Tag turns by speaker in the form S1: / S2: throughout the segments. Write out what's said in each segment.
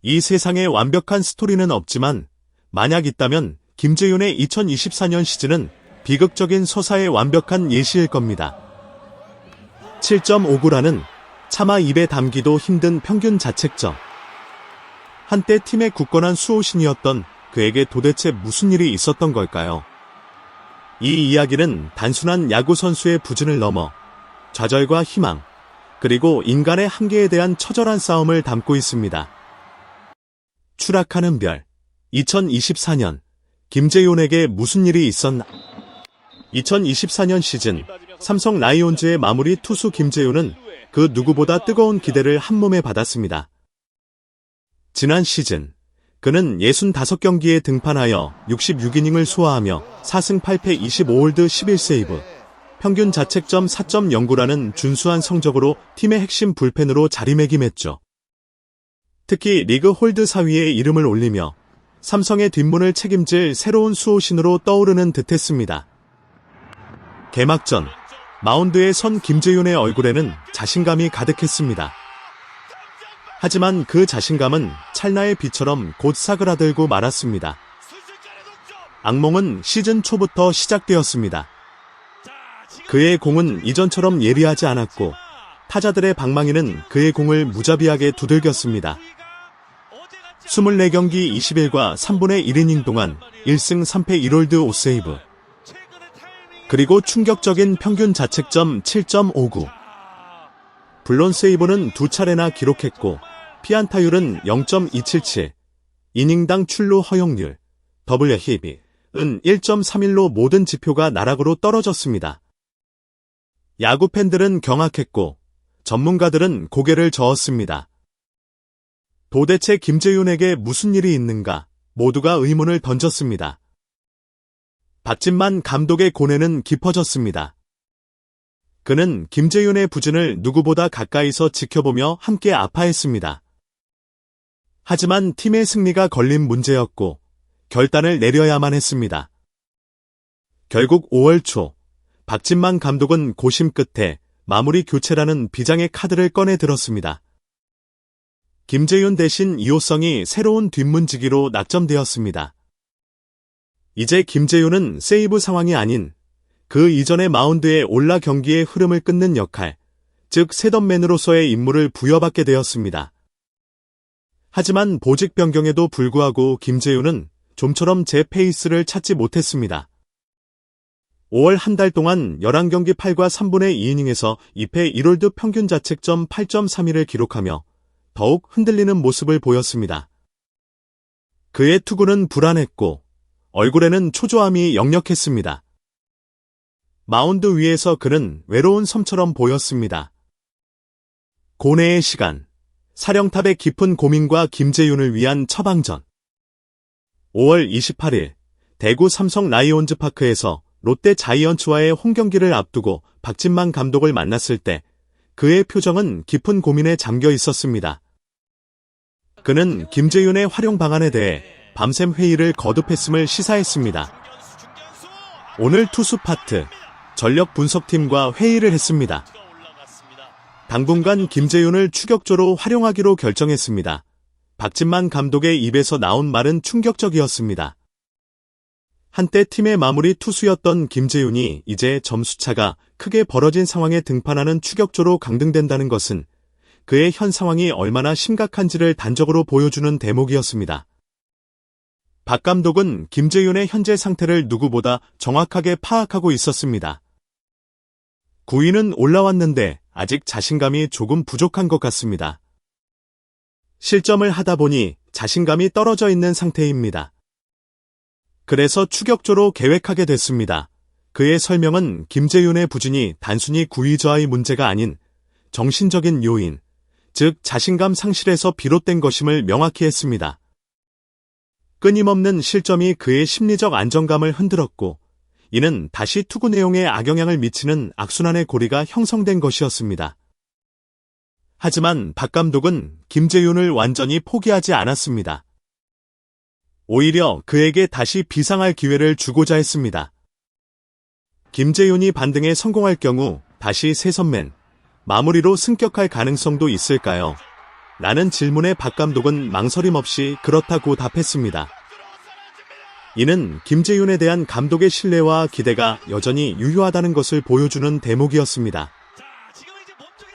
S1: 이 세상에 완벽한 스토리는 없지만 만약 있다면 김재윤의 2024년 시즌은 비극적인 서사의 완벽한 예시일 겁니다. 7.59라는 차마 입에 담기도 힘든 평균 자책점. 한때 팀의 굳건한 수호신이었던 그에게 도대체 무슨 일이 있었던 걸까요? 이 이야기는 단순한 야구 선수의 부진을 넘어 좌절과 희망, 그리고 인간의 한계에 대한 처절한 싸움을 담고 있습니다. 추락하는 별. 2024년 김재윤에게 무슨 일이 있었나? 2024년 시즌 삼성 라이온즈의 마무리 투수 김재윤은 그 누구보다 뜨거운 기대를 한몸에 받았습니다. 지난 시즌 그는 65경기에 등판하여 66이닝을 소화하며 4승 8패 25홀드 11세이브, 평균 자책점 4.09라는 준수한 성적으로 팀의 핵심 불펜으로 자리매김했죠. 특히 리그 홀드 4위에 이름을 올리며 삼성의 뒷문을 책임질 새로운 수호신으로 떠오르는 듯했습니다. 개막전 마운드에 선 김재윤의 얼굴에는 자신감이 가득했습니다. 하지만 그 자신감은 찰나의 빛처럼 곧 사그라들고 말았습니다. 악몽은 시즌 초부터 시작되었습니다. 그의 공은 이전처럼 예리하지 않았고 타자들의 방망이는 그의 공을 무자비하게 두들겼습니다. 24경기 20일과 3분의 1이닝 동안 1승 3패 1홀드 5세이브, 그리고 충격적인 평균 자책점 7.59. 블론 세이브는 2차례나 기록했고 피안타율은 0.277, 이닝당 출루 허용률, WHIP은 1.31로 모든 지표가 나락으로 떨어졌습니다. 야구 팬들은 경악했고 전문가들은 고개를 저었습니다. 도대체 김재윤에게 무슨 일이 있는가? 모두가 의문을 던졌습니다. 박진만 감독의 고뇌는 깊어졌습니다. 그는 김재윤의 부진을 누구보다 가까이서 지켜보며 함께 아파했습니다. 하지만 팀의 승리가 걸린 문제였고 결단을 내려야만 했습니다. 결국 5월 초 박진만 감독은 고심 끝에 마무리 교체라는 비장의 카드를 꺼내 들었습니다. 김재윤 대신 이호성이 새로운 뒷문지기로 낙점되었습니다. 이제 김재윤은 세이브 상황이 아닌 그 이전의 마운드에 올라 경기의 흐름을 끊는 역할, 즉 셋업맨으로서의 임무를 부여받게 되었습니다. 하지만 보직 변경에도 불구하고 김재윤은 좀처럼 제 페이스를 찾지 못했습니다. 5월 한 달 동안 11경기 8과 3분의 2이닝에서 2패 1홀드 평균 자책점 8.31을 기록하며 더욱 흔들리는 모습을 보였습니다. 그의 투구는 불안했고 얼굴에는 초조함이 역력했습니다. 마운드 위에서 그는 외로운 섬처럼 보였습니다. 고뇌의 시간, 사령탑의 깊은 고민과 김재윤을 위한 처방전. 5월 28일 대구 삼성 라이온즈 파크에서 롯데 자이언츠와의 홈경기를 앞두고 박진만 감독을 만났을 때 그의 표정은 깊은 고민에 잠겨 있었습니다. 그는 김재윤의 활용 방안에 대해 밤샘 회의를 거듭했음을 시사했습니다. 오늘 투수 파트, 전력 분석팀과 회의를 했습니다. 당분간 김재윤을 추격조로 활용하기로 결정했습니다. 박진만 감독의 입에서 나온 말은 충격적이었습니다. 한때 팀의 마무리 투수였던 김재윤이 이제 점수차가 크게 벌어진 상황에 등판하는 추격조로 강등된다는 것은 그의 현 상황이 얼마나 심각한지를 단적으로 보여주는 대목이었습니다. 박 감독은 김재윤의 현재 상태를 누구보다 정확하게 파악하고 있었습니다. 9위는 올라왔는데 아직 자신감이 조금 부족한 것 같습니다. 실점을 하다 보니 자신감이 떨어져 있는 상태입니다. 그래서 추격조로 계획하게 됐습니다. 그의 설명은 김재윤의 부진이 단순히 구위 저하의 문제가 아닌 정신적인 요인, 즉 자신감 상실에서 비롯된 것임을 명확히 했습니다. 끊임없는 실점이 그의 심리적 안정감을 흔들었고 이는 다시 투구 내용에 악영향을 미치는 악순환의 고리가 형성된 것이었습니다. 하지만 박 감독은 김재윤을 완전히 포기하지 않았습니다. 오히려 그에게 다시 비상할 기회를 주고자 했습니다. 김재윤이 반등에 성공할 경우 다시 세선맨, 마무리로 승격할 가능성도 있을까요? 라는 질문에 박 감독은 망설임 없이 그렇다고 답했습니다. 이는 김재윤에 대한 감독의 신뢰와 기대가 여전히 유효하다는 것을 보여주는 대목이었습니다.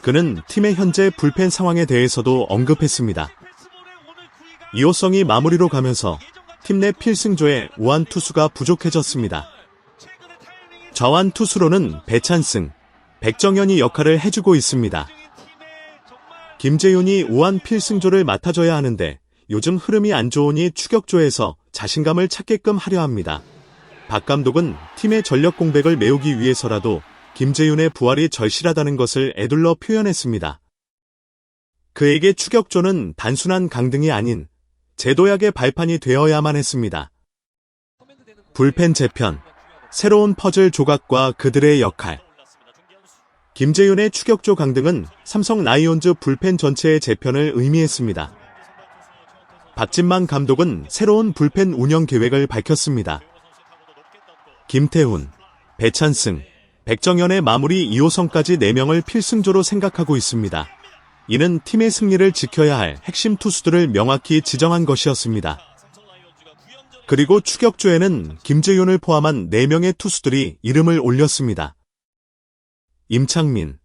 S1: 그는 팀의 현재 불펜 상황에 대해서도 언급했습니다. 이호성이 마무리로 가면서 팀 내 필승조에 우완 투수가 부족해졌습니다. 좌완 투수로는 배찬승, 백정현이 역할을 해주고 있습니다. 김재윤이 우완 필승조를 맡아줘야 하는데 요즘 흐름이 안 좋으니 추격조에서 자신감을 찾게끔 하려 합니다. 박 감독은 팀의 전력 공백을 메우기 위해서라도 김재윤의 부활이 절실하다는 것을 에둘러 표현했습니다. 그에게 추격조는 단순한 강등이 아닌 제도약의 발판이 되어야만 했습니다. 불펜 재편, 새로운 퍼즐 조각과 그들의 역할. 김재윤의 추격조 강등은 삼성 라이온즈 불펜 전체의 재편을 의미했습니다. 박진만 감독은 새로운 불펜 운영 계획을 밝혔습니다. 김태훈, 배찬승, 백정현의 마무리 2호선까지 4명을 필승조로 생각하고 있습니다. 이는 팀의 승리를 지켜야 할 핵심 투수들을 명확히 지정한 것이었습니다. 그리고 추격조에는 김재윤을 포함한 4명의 투수들이 이름을 올렸습니다. 임창민,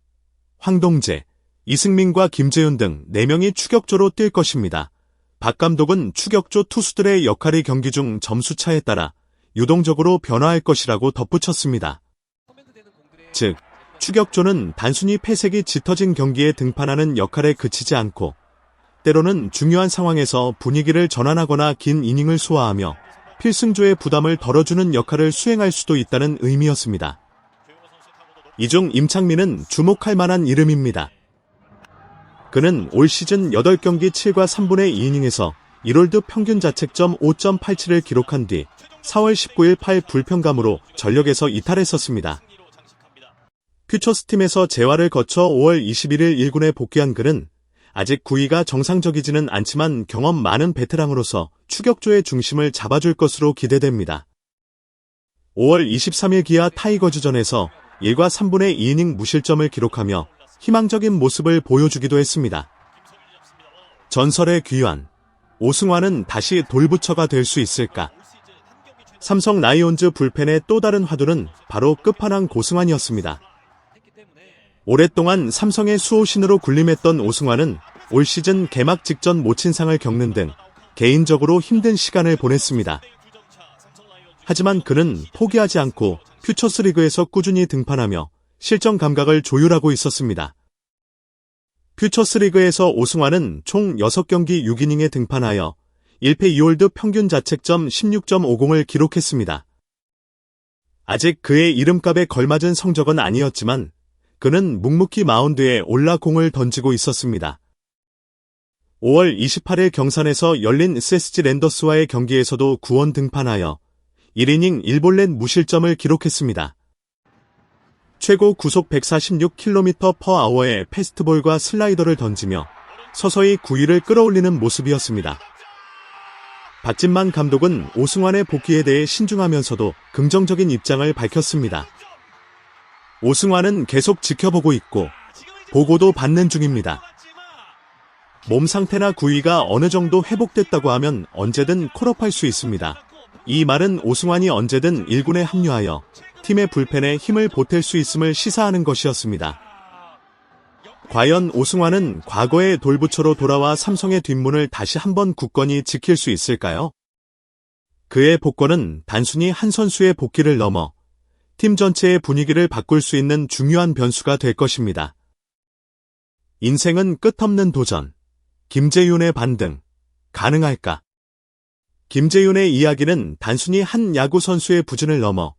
S1: 황동재, 이승민과 김재윤 등 4명이 추격조로 뛸 것입니다. 박 감독은 추격조 투수들의 역할이 경기 중 점수차에 따라 유동적으로 변화할 것이라고 덧붙였습니다. 즉, 추격조는 단순히 패색이 짙어진 경기에 등판하는 역할에 그치지 않고 때로는 중요한 상황에서 분위기를 전환하거나 긴 이닝을 소화하며 필승조의 부담을 덜어주는 역할을 수행할 수도 있다는 의미였습니다. 이 중 임창민은 주목할 만한 이름입니다. 그는 올 시즌 8경기 7과 3분의 2이닝에서 1홀드 평균 자책점 5.87을 기록한 뒤 4월 19일 8불편감으로 전력에서 이탈했었습니다. 퓨처스팀에서 재활을 거쳐 5월 21일 1군에 복귀한 그는 아직 구위가 정상적이지는 않지만 경험 많은 베테랑으로서 추격조의 중심을 잡아줄 것으로 기대됩니다. 5월 23일 기아 타이거즈전에서 1과 3분의 2이닝 무실점을 기록하며 희망적인 모습을 보여주기도 했습니다. 전설의 귀환, 오승환은 다시 돌부처가 될 수 있을까? 삼성 라이온즈 불펜의 또 다른 화두는 바로 끝판왕 고승환이었습니다. 오랫동안 삼성의 수호신으로 군림했던 오승환은 올 시즌 개막 직전 모친상을 겪는 등 개인적으로 힘든 시간을 보냈습니다. 하지만 그는 포기하지 않고 퓨처스리그에서 꾸준히 등판하며 실전 감각을 조율하고 있었습니다. 퓨처스리그에서 오승환은 총 6경기 6이닝에 등판하여 1패 2홀드 평균 자책점 16.50을 기록했습니다. 아직 그의 이름값에 걸맞은 성적은 아니었지만 그는 묵묵히 마운드에 올라 공을 던지고 있었습니다. 5월 28일 경산에서 열린 SSG 랜더스와의 경기에서도 9원 등판하여 1이닝 1볼넷 무실점을 기록했습니다. 최고 구속 146km/h의 패스트볼과 슬라이더를 던지며 서서히 9위를 끌어올리는 모습이었습니다. 박진만 감독은 오승환의 복귀에 대해 신중하면서도 긍정적인 입장을 밝혔습니다. 오승환은 계속 지켜보고 있고 보고도 받는 중입니다. 몸 상태나 구위가 어느 정도 회복됐다고 하면 언제든 콜업할 수 있습니다. 이 말은 오승환이 언제든 1군에 합류하여 팀의 불펜에 힘을 보탤 수 있음을 시사하는 것이었습니다. 과연 오승환은 과거의 돌부처로 돌아와 삼성의 뒷문을 다시 한번 굳건히 지킬 수 있을까요? 그의 복권은 단순히 한 선수의 복귀를 넘어 팀 전체의 분위기를 바꿀 수 있는 중요한 변수가 될 것입니다. 인생은 끝없는 도전. 김재윤의 반등. 가능할까? 김재윤의 이야기는 단순히 한 야구 선수의 부진을 넘어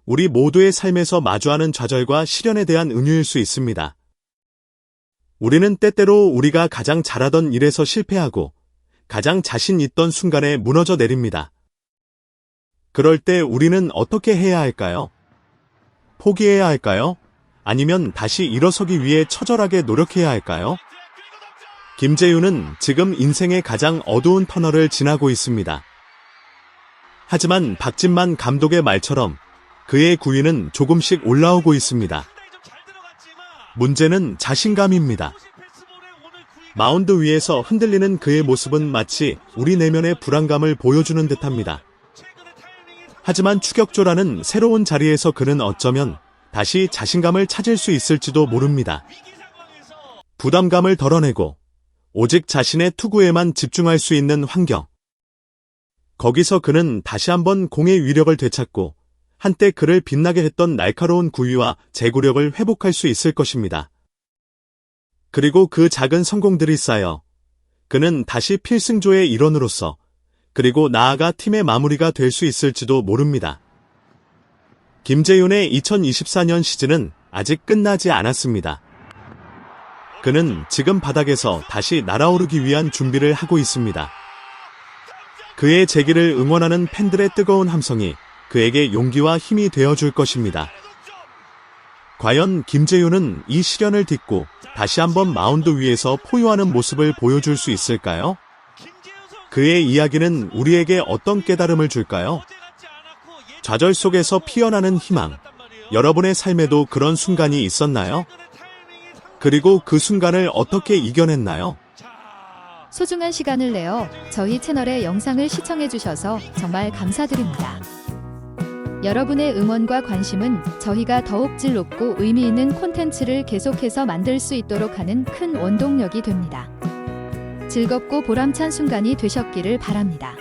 S1: 우리 모두의 삶에서 마주하는 좌절과 시련에 대한 은유일 수 있습니다. 우리는 때때로 우리가 가장 잘하던 일에서 실패하고 가장 자신 있던 순간에 무너져 내립니다. 그럴 때 우리는 어떻게 해야 할까요? 포기해야 할까요? 아니면 다시 일어서기 위해 처절하게 노력해야 할까요? 김재윤은 지금 인생의 가장 어두운 터널을 지나고 있습니다. 하지만 박진만 감독의 말처럼 그의 구위는 조금씩 올라오고 있습니다. 문제는 자신감입니다. 마운드 위에서 흔들리는 그의 모습은 마치 우리 내면의 불안감을 보여주는 듯합니다. 하지만 추격조라는 새로운 자리에서 그는 어쩌면 다시 자신감을 찾을 수 있을지도 모릅니다. 부담감을 덜어내고 오직 자신의 투구에만 집중할 수 있는 환경. 거기서 그는 다시 한번 공의 위력을 되찾고 한때 그를 빛나게 했던 날카로운 구위와 제구력을 회복할 수 있을 것입니다. 그리고 그 작은 성공들이 쌓여 그는 다시 필승조의 일원으로서 그리고 나아가 팀의 마무리가 될 수 있을지도 모릅니다. 김재윤의 2024년 시즌은 아직 끝나지 않았습니다. 그는 지금 바닥에서 다시 날아오르기 위한 준비를 하고 있습니다. 그의 재기를 응원하는 팬들의 뜨거운 함성이 그에게 용기와 힘이 되어줄 것입니다. 과연 김재윤은 이 시련을 딛고 다시 한번 마운드 위에서 포효하는 모습을 보여줄 수 있을까요? 그의 이야기는 우리에게 어떤 깨달음을 줄까요? 좌절 속에서 피어나는 희망. 여러분의 삶에도 그런 순간이 있었나요? 그리고 그 순간을 어떻게 이겨냈나요?
S2: 소중한 시간을 내어 저희 채널의 영상을 시청해주셔서 정말 감사드립니다. 여러분의 응원과 관심은 저희가 더욱 질 높고 의미 있는 콘텐츠를 계속해서 만들 수 있도록 하는 큰 원동력이 됩니다. 즐겁고 보람찬 순간이 되셨기를 바랍니다.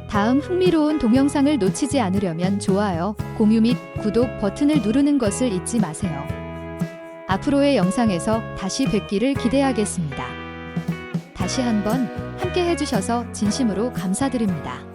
S2: 다음 흥미로운 동영상을 놓치지 않으려면 좋아요, 공유 및 구독 버튼을 누르는 것을 잊지 마세요. 앞으로의 영상에서 다시 뵙기를 기대하겠습니다. 다시 한번 함께 해주셔서 진심으로 감사드립니다.